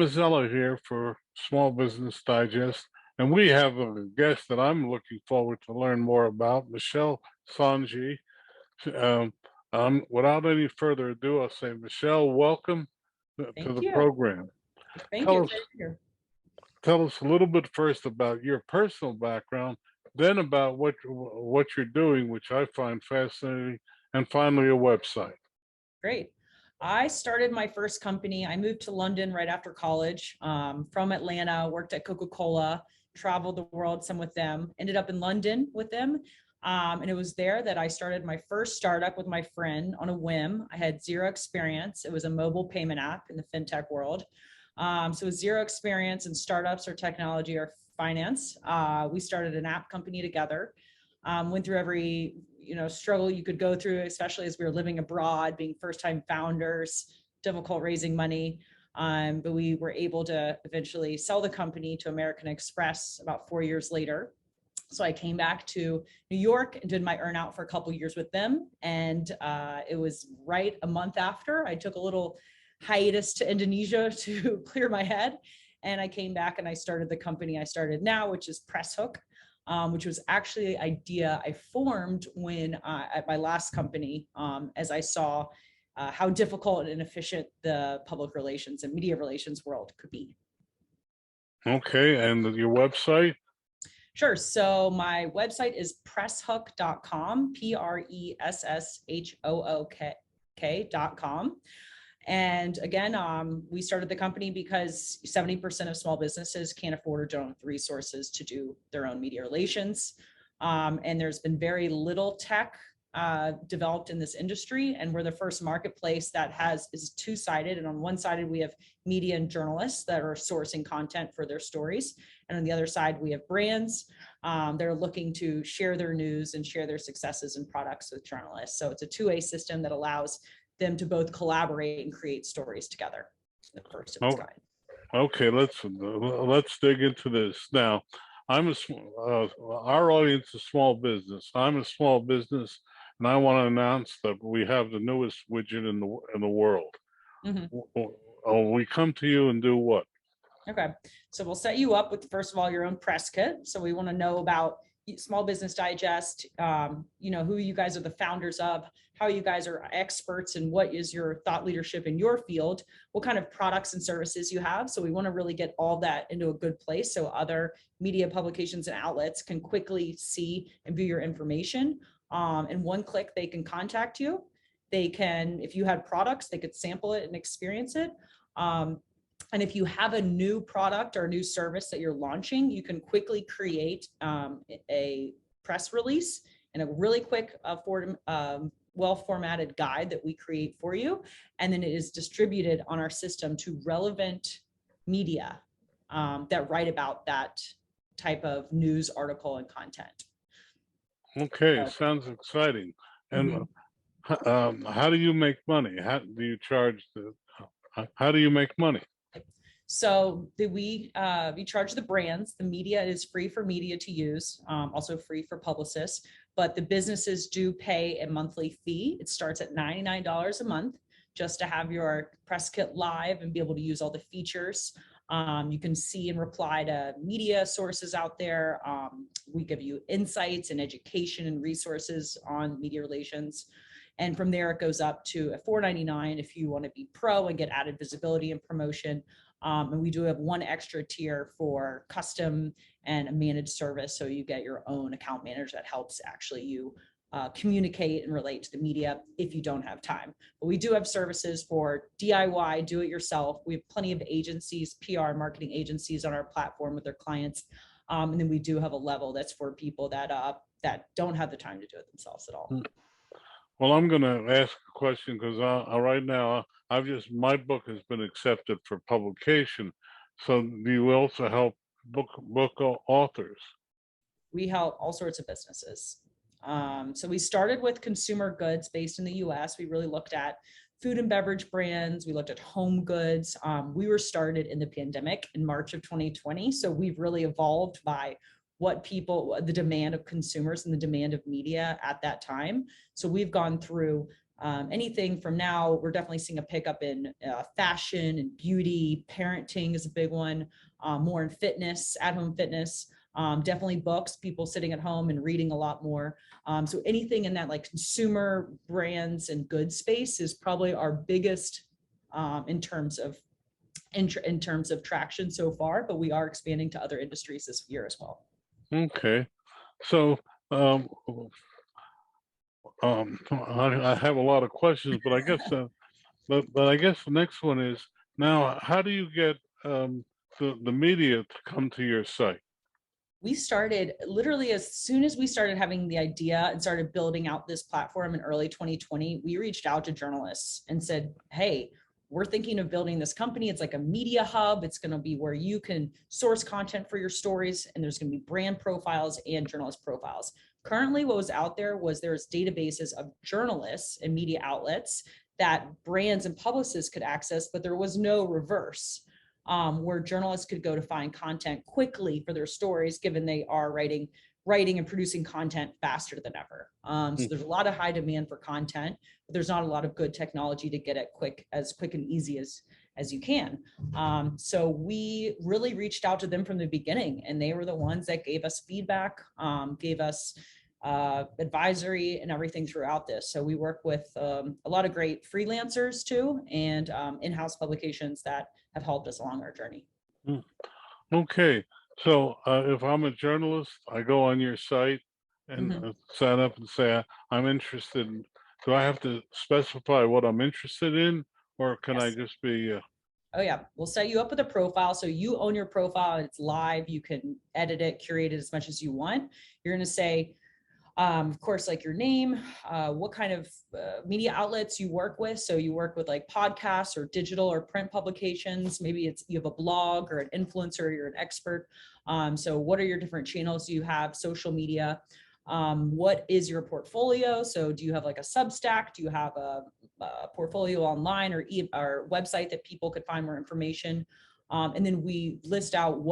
Mazzella here for Small Business Digest, and we have a guest that I'm looking forward to learn more about, Michelle Sorgy. Um, without any further ado, I'll say, Michelle, welcome to Thank the you. program. Thank you. Tell us, Excited to be here. tell us a little bit first about your personal background, then about what you're doing, which I find fascinating, and finally a website. Great. I started my first company. I moved to London right after college from Atlanta, worked at Coca-Cola, traveled the world some with them, ended up in London with them. And it was there that I started my first startup with my friend on a whim. I had zero experience. It was a mobile payment app in the fintech world. So with zero experience in startups or technology or finance, we started an app company together. Went through every struggle you could go through, especially as we were living abroad, being first-time founders, difficult raising money. But we were able to eventually sell the company to American Express about 4 years later. So I came back to New York and did my earnout for a couple of years with them. And it was right a month after I took a little hiatus to Indonesia to clear my head. And I came back and I started the company I started now, which is PressHook, which was actually an idea I formed when at my last company, as I saw how difficult and inefficient the public relations and media relations world could be. Okay, and your website? Sure. So my website is presshook.com, presshook.com. And again, we started the company because 70% of small businesses can't afford or don't have the resources to do their own media relations. And there's been very little tech developed in this industry, and we're the first marketplace that is two-sided. And on one side, we have media and journalists that are sourcing content for their stories, and on the other side, we have brands that are looking to share their news and share their successes and products with journalists. So it's a two-way system that allows them to both collaborate and create stories together. The first of its kind. Okay, let's dig into this now. Our audience is small business. I'm a small business, and I want to announce that we have the newest widget in the world. We come to you and do what? Okay, so we'll set you up with, first of all, your own press kit. So we want to know about Small Business Digest, who you guys are the founders of, how you guys are experts, and what is your thought leadership in your field, what kind of products and services you have. So we want to really get all that into a good place so other media publications and outlets can quickly see and view your information. In one click, they can contact you. They can, if you had products, they could sample it and experience it. And if you have a new product or a new service that you're launching, you can quickly create a press release and a really quick, well-formatted guide that we create for you. And then it is distributed on our system to relevant media that write about that type of news article and content. Okay, sounds exciting. And how do you make money? How do you charge how do you make money? So we charge the brands. The media is free for media to use, also free for publicists, but the businesses do pay a monthly fee. It starts at $99 a month just to have your press kit live and be able to use all the features. You can see and reply to media sources out there. We give you insights and education and resources on media relations. And from there, it goes up to a $4.99 if you want to be pro and get added visibility and promotion. And we do have one extra tier for custom and a managed service. So you get your own account manager that helps actually you communicate and relate to the media if you don't have time. But we do have services for DIY, do it yourself. We have plenty of agencies, PR marketing agencies on our platform with their clients. And then we do have a level that's for people that don't have the time to do it themselves at all. Well, I'm going to ask a question because right now my book has been accepted for publication. So do you also help book authors? We help all sorts of businesses. So we started with consumer goods based in the US. We really looked at food and beverage brands. We looked at home goods. We were started in the pandemic in March of 2020. So we've really evolved by the demand of consumers and the demand of media at that time. So we've gone through anything from now, we're definitely seeing a pickup in fashion and beauty. Parenting is a big one, more in fitness, at-home fitness. Definitely books, people sitting at home and reading a lot more. So anything in that like consumer brands and goods space is probably our biggest in terms of traction so far, but we are expanding to other industries this year as well. Okay. So, I have a lot of questions, but I guess, but I guess the next one is, now, how do you get the media to come to your site? We started literally as soon as we started having the idea and started building out this platform in early 2020, we reached out to journalists and said, hey, we're thinking of building this company. It's like a media hub. It's going to be where you can source content for your stories, and there's going to be brand profiles and journalist profiles. Currently, what was out there was there's databases of journalists and media outlets that brands and publicists could access, but there was no reverse. Where journalists could go to find content quickly for their stories, given they are writing and producing content faster than ever. So there's a lot of high demand for content, but there's not a lot of good technology to get it quick and easy as you can. So we really reached out to them from the beginning, and they were the ones that gave us feedback, gave us advisory and everything throughout this. So we work with a lot of great freelancers too, and in-house publications that have helped us along our journey. Okay. So, if I'm a journalist, I go on your site and sign up and say, I'm interested in, do I have to specify what I'm interested in, or can I Yes. just be, Oh yeah, we'll set you up with a profile. So you own your profile, it's live. You can edit it, curate it as much as you want. You're going to say, of course, like your name, what kind of media outlets you work with. So you work with like podcasts or digital or print publications. Maybe it's you have a blog or an influencer, you're an expert. So what are your different channels you have, social media? What is your portfolio? So do you have like a Substack? Do you have a portfolio online or website that people could find more information? And then we list out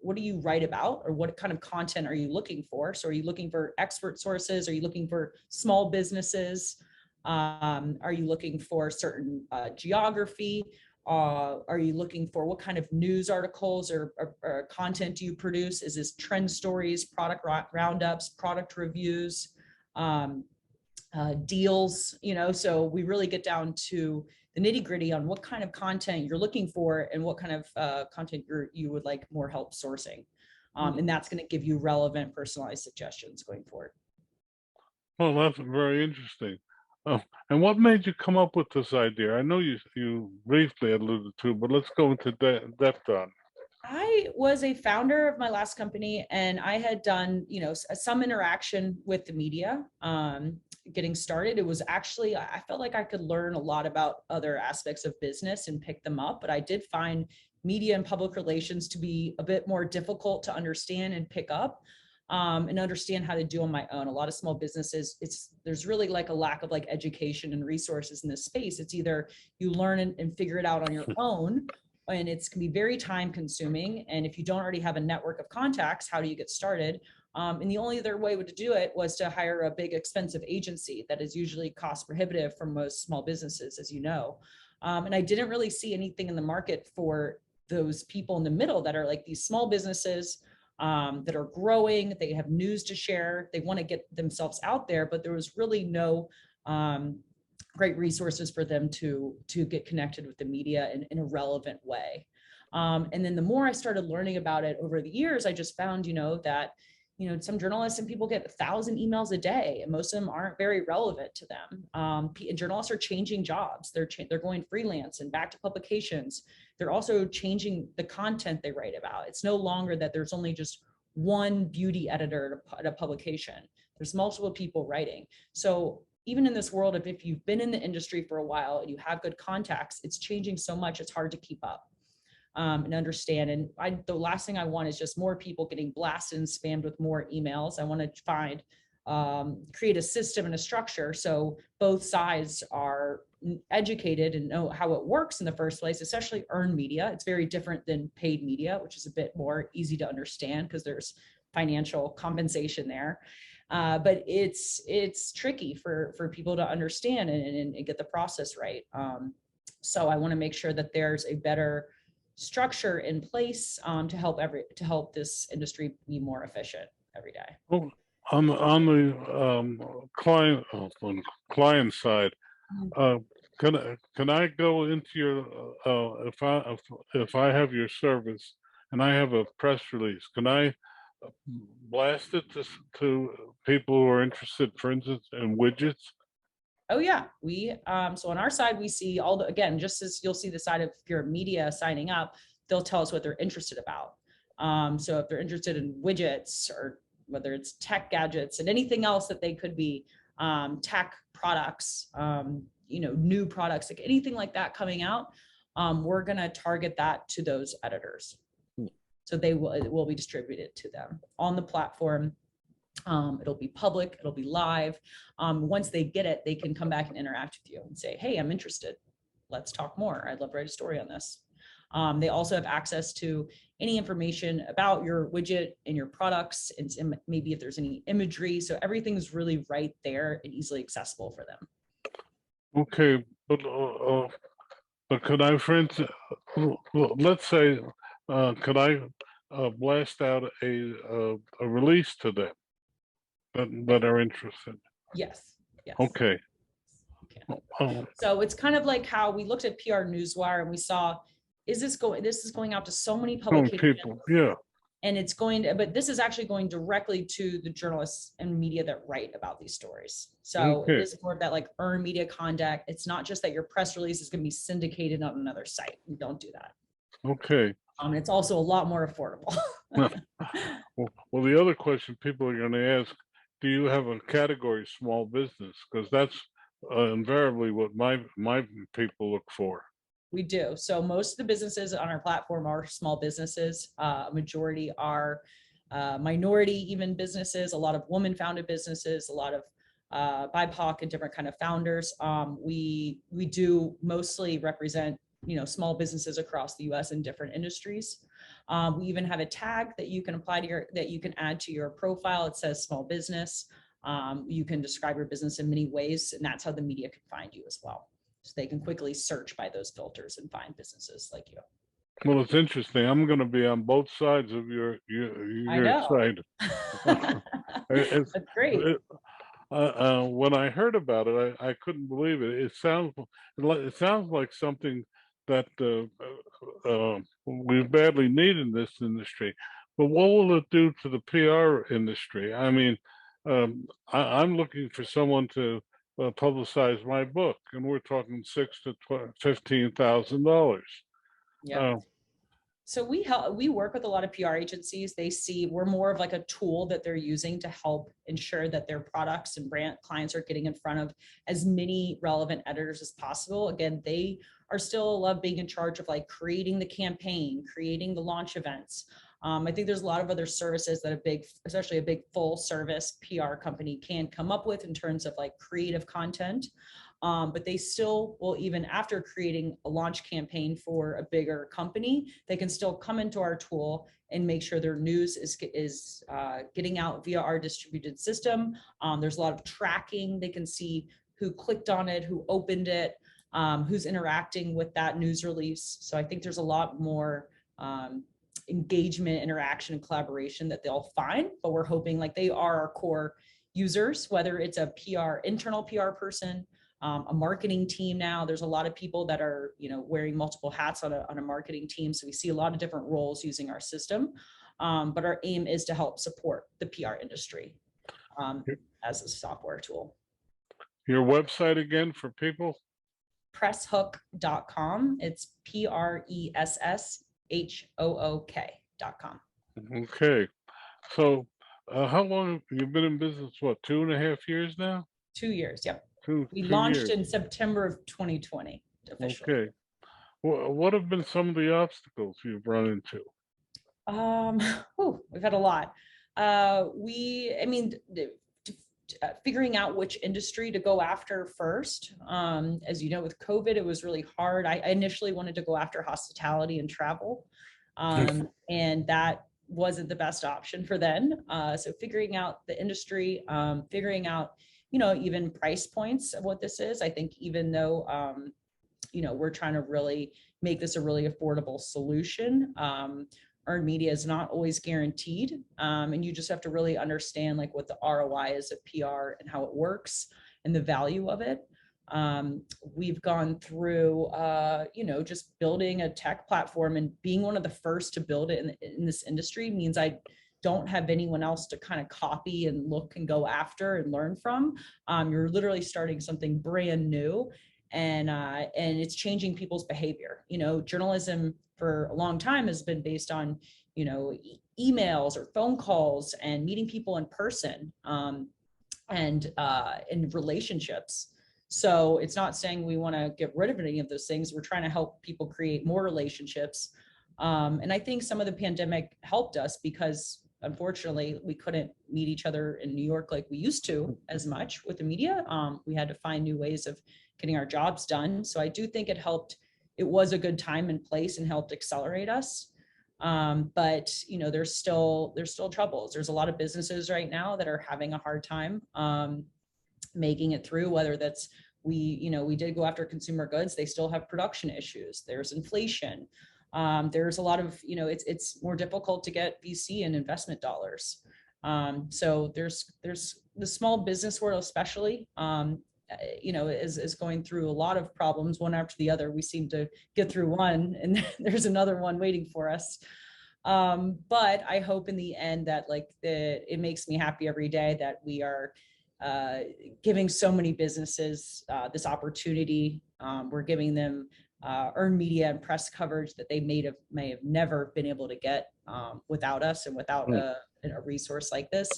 what do you write about, or what kind of content are you looking for? So are you looking for expert sources? Are you looking for small businesses? Are you looking for certain geography? Are you looking for what kind of news articles or content do you produce? Is this trend stories, product roundups, product reviews, deals? So we really get down to the nitty gritty on what kind of content you're looking for and what kind of content you would like more help sourcing. And that's going to give you relevant, personalized suggestions going forward. well, that's very interesting. And what made you come up with this idea? I know you briefly alluded to, but let's go into depth on it. I was a founder of my last company, and I had done, some interaction with the media. Getting started, it was actually, I felt like I could learn a lot about other aspects of business and pick them up, but I did find media and public relations to be a bit more difficult to understand and pick up. And understand how to do on my own. A lot of small businesses, there's really like a lack of like education and resources in this space. It's either you learn and figure it out on your own, and it's can be very time consuming. And if you don't already have a network of contacts, how do you get started? And the only other way to do it was to hire a big expensive agency that is usually cost prohibitive for most small businesses, as you know. And I didn't really see anything in the market for those people in the middle that are like these small businesses that are growing. They have news to share. They want to get themselves out there, but there was really no great resources for them to get connected with the media in a relevant way. And then the more I started learning about it over the years, I just found, that, some journalists and people get 1,000 emails a day, and most of them aren't very relevant to them. And journalists are changing jobs. They're going freelance and back to publications. They're also changing the content they write about. It's no longer that there's only just one beauty editor at a publication. There's multiple people writing. So even in this world, if you've been in the industry for a while and you have good contacts, it's changing so much, it's hard to keep up and understand. And the last thing I want is just more people getting blasted and spammed with more emails. I want to create a system and a structure so both sides are educated and know how it works in the first place, especially earned media. It's very different than paid media, which is a bit more easy to understand because there's financial compensation there. But it's tricky for people to understand and get the process right. So I want to make sure that there's a better structure in place to help this industry be more efficient every day. Well, on the on the client side, Mhm. uh, can I go into your if I have your service and I have a press release, can I blast it to people who are interested, for instance, in widgets? Oh yeah, we so on our side we see all the, again, just as you'll see the side of your media signing up, they'll tell us what they're interested about. So if they're interested in widgets or whether it's tech gadgets and anything else that they could be, tech products, new products, like anything like that coming out, we're gonna target that to those editors. So it will be distributed to them on the platform. It'll be public, it'll be live. Once they get it, they can come back and interact with you and say, hey, I'm interested. Let's talk more. I'd love to write a story on this. They also have access to any information about your widget and your products, and maybe if there's any imagery. So everything's really right there and easily accessible for them. Okay, but could I, for instance, let's say, could I blast out a release to them that are interested? Yes, yes. Okay. Okay. Oh, So it's kind of like how we looked at PR Newswire and we saw, this is going out to so many publications, people, yeah. and it's going to, but this is actually going directly to the journalists and media that write about these stories. So it Okay. is more of that like earned media conduct. It's not just that your press release is going to be syndicated on another site. We don't do that. Okay. It's also a lot more affordable. Well, the other question people are going to ask, do you have a category small business? Because that's invariably what my people look for. We do. So most of the businesses on our platform are small businesses. A majority are minority even businesses, a lot of woman-founded businesses, a lot of BIPOC and different kind of founders. We do mostly represent small businesses across the U.S. in different industries. We even have a tag that you can apply to that you can add to your profile. It says small business. You can describe your business in many ways, and that's how the media can find you as well. So they can quickly search by those filters and find businesses like you. Well, it's interesting. I'm going to be on both sides of I your know. side. It's, That's great. it, when I heard about it, I couldn't believe it. It sounds like something that we badly need in this industry. But what will it do to the PR industry? I mean, I'm looking for someone to publicize my book, and we're talking $15,000. Yeah. So we work with a lot of PR agencies. They see we're more of like a tool that they're using to help ensure that their products and brand clients are getting in front of as many relevant editors as possible. Again, they are still love being in charge of like creating the campaign, creating the launch events. I think there's a lot of other services that especially a big full service PR company can come up with in terms of like creative content. But they still will, even after creating a launch campaign for a bigger company, they can still come into our tool and make sure their news is getting out via our distributed system. There's a lot of tracking. They can see who clicked on it, who opened it, who's interacting with that news release. So I think there's a lot more engagement, interaction, and collaboration that they'll find, but we're hoping like they are our core users, whether it's a internal PR person, a marketing team. Now there's a lot of people that are wearing multiple hats on a marketing team, so we see a lot of different roles using our system, but our aim is to help support the PR industry as a software tool. Your website again for people? Presshook.com. It's PRESSHOOK.com. Okay. So how long have you been in business? What, 2.5 years now? 2 years. Yep. Two We two launched years. in September of 2020 officially. Okay. What have been some of the obstacles you've run into? We've had a lot. Figuring out which industry to go after first. As you know, with COVID, it was really hard. I initially wanted to go after hospitality and travel. And that wasn't the best option for then. So figuring out the industry, figuring out, even price points of what this is. I think even though, we're trying to really make this a really affordable solution. Earned media is not always guaranteed. And you just have to really understand like what the ROI is of PR and how it works and the value of it. We've gone through, just building a tech platform, and being one of the first to build it in this industry means I don't have anyone else to kind of copy and look and go after and learn from. You're literally starting something brand new, and it's changing people's behavior. Journalism for a long time has been based on, emails or phone calls and meeting people in person, and in relationships. So it's not saying we want to get rid of any of those things. We're trying to help people create more relationships. And I think some of the pandemic helped us because unfortunately we couldn't meet each other in New York like we used to as much with the media. We had to find new ways of getting our jobs done. So I do think it helped. It was a good time and place and helped accelerate us. But there's still troubles. There's a lot of businesses right now that are having a hard time making it through, whether that's we did go after consumer goods. They still have production issues. There's inflation. There's a lot of, it's more difficult to get VC and investment dollars. So there's the small business world, especially, is going through a lot of problems, one after the other. We seem to get through one and there's another one waiting for us. But I hope in the end that it makes me happy every day that we are giving so many businesses this opportunity. We're giving them earned media and press coverage that they may have never been able to get without us and without a resource like this.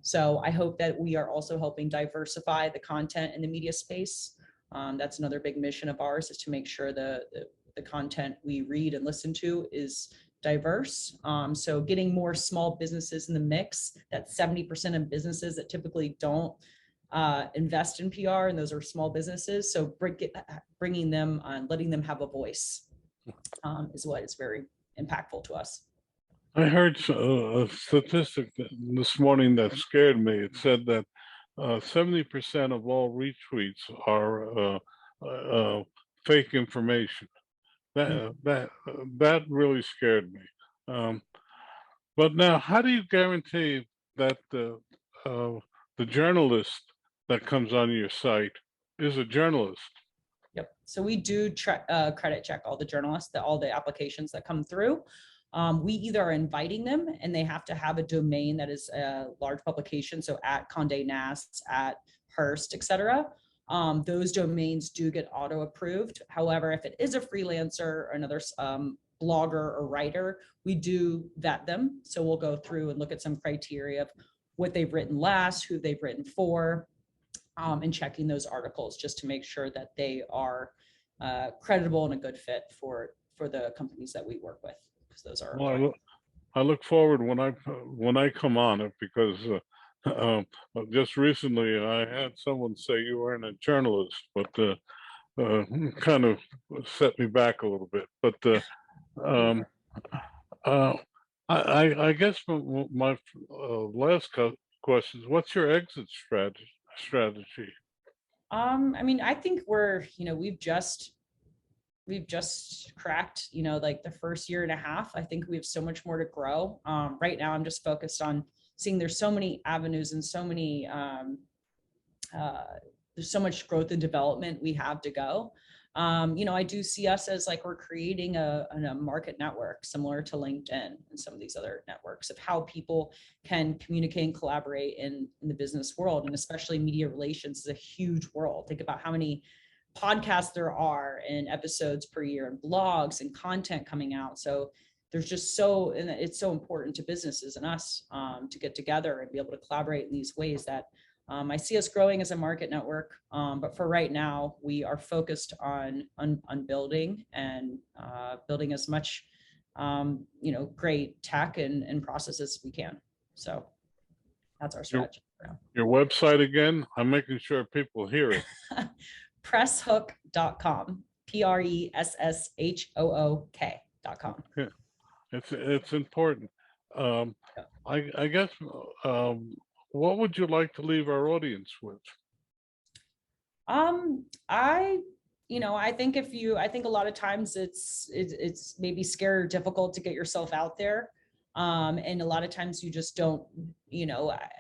So I hope that we are also helping diversify the content in the media space. That's another big mission of ours, is to make sure the content we read and listen to is diverse. So getting more small businesses in the mix. That's 70% of businesses that typically don't invest in PR, and those are small businesses. So bringing them on, letting them have a voice is what is very impactful to us. I heard a statistic this morning that scared me. It said that 70% of all retweets are fake information. That really scared me. But now, how do you guarantee that the journalist that comes on your site is a journalist? Yep. So we do credit check all the journalists, all the applications that come through. We either are inviting them and they have to have a domain that is a large publication. So at Condé Nast, at Hearst, et cetera. Those domains do get auto approved. However, if it is a freelancer or another blogger or writer, we do vet them. So we'll go through and look at some criteria of what they've written last, who they've written for, and checking those articles just to make sure that they are credible and a good fit for the companies that we work with. Because those are. Well, I look forward when I come on it, because just recently I had someone say you weren't a journalist, but kind of set me back a little bit. But I guess my last question is, what's your exit strategy? I mean, I think we've just cracked, like the first year and a half. I think we have so much more to grow. Right now, I'm just focused on seeing there's so many avenues and so many, there's so much growth and development we have to go. I do see us as we're creating a market network similar to LinkedIn and some of these other networks of how people can communicate and collaborate in the business world. And especially media relations is a huge world. Think about how many podcasts there are and episodes per year and blogs and content coming out. So there's just and it's so important to businesses and us to get together and be able to collaborate in these ways that I see us growing as a market network. But for right now, we are focused on building and building as much, great tech and processes as we can. So that's our strategy. Your website again? I'm making sure people hear it. Presshook.com, PRESSHOOK.com. Yeah, it's important. Um, Yeah. I guess, um, what would you like to leave our audience with? I, I think I think a lot of times it's maybe scary or difficult to get yourself out there. And a lot of times you just don't,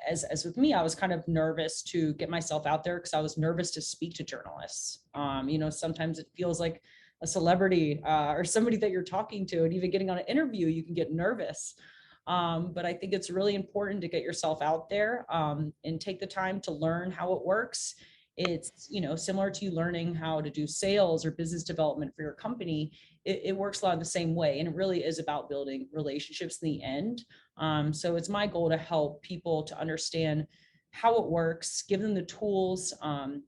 as with me, I was kind of nervous to get myself out there because I was nervous to speak to journalists. Sometimes it feels like a celebrity or somebody that you're talking to, and even getting on an interview, you can get nervous. But I think it's really important to get yourself out there and take the time to learn how it works. It's similar to you learning how to do sales or business development for your company. It works a lot of the same way, and it really is about building relationships in the end. So it's my goal to help people to understand how it works, give them the tools and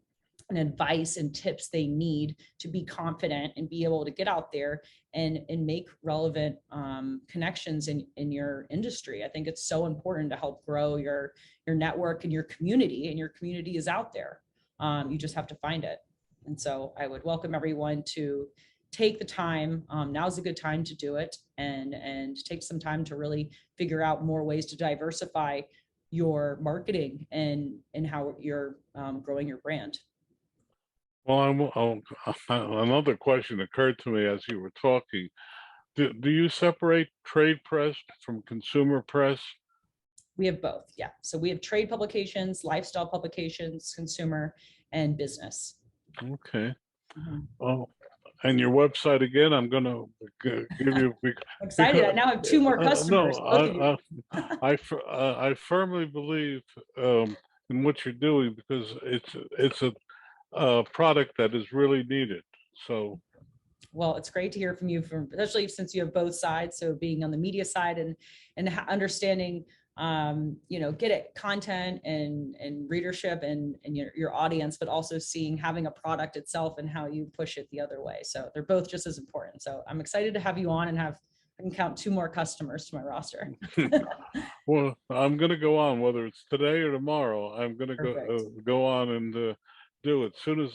advice and tips they need to be confident and be able to get out there and make relevant connections in your industry. I think it's so important to help grow your network and your community is out there. You just have to find it. And so I would welcome everyone to take the time. Now's a good time to do it, and take some time to really figure out more ways to diversify your marketing and how you're growing your brand. Well, another question occurred to me as you were talking. Do you separate trade press from consumer press? We have both. Yeah. So we have trade publications, lifestyle publications, consumer, and business. Okay. Mhm. Well, and your website again, I'm gonna give you I'm excited. I because now have two more no, customers, both of you. I firmly believe in what you're doing because it's a product that is really needed. So Well, it's great to hear from you, especially since you have both sides. So being on the media side and understanding, get it content and readership and your audience, but also seeing having a product itself and how you push it the other way. So they're both just as important. So I'm excited to have you on and I can count two more customers to my roster. well, I'm gonna go on whether it's today or tomorrow. I'm gonna Perfect. go on and do it. As soon as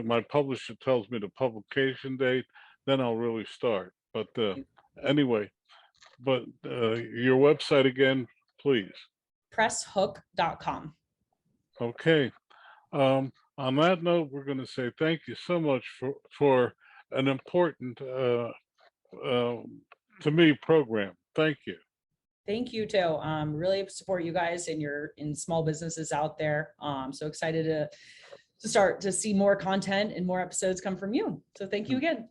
my publisher tells me the publication date, then I'll really start. But anyway, but your website again, please. Presshook.com. Okay. On that note, we're going to say thank you so much for an important uh, to me program. Thank you. Thank you too. Really support you guys and your in small businesses out there. So excited to start to see more content and more episodes come from you. So thank you again.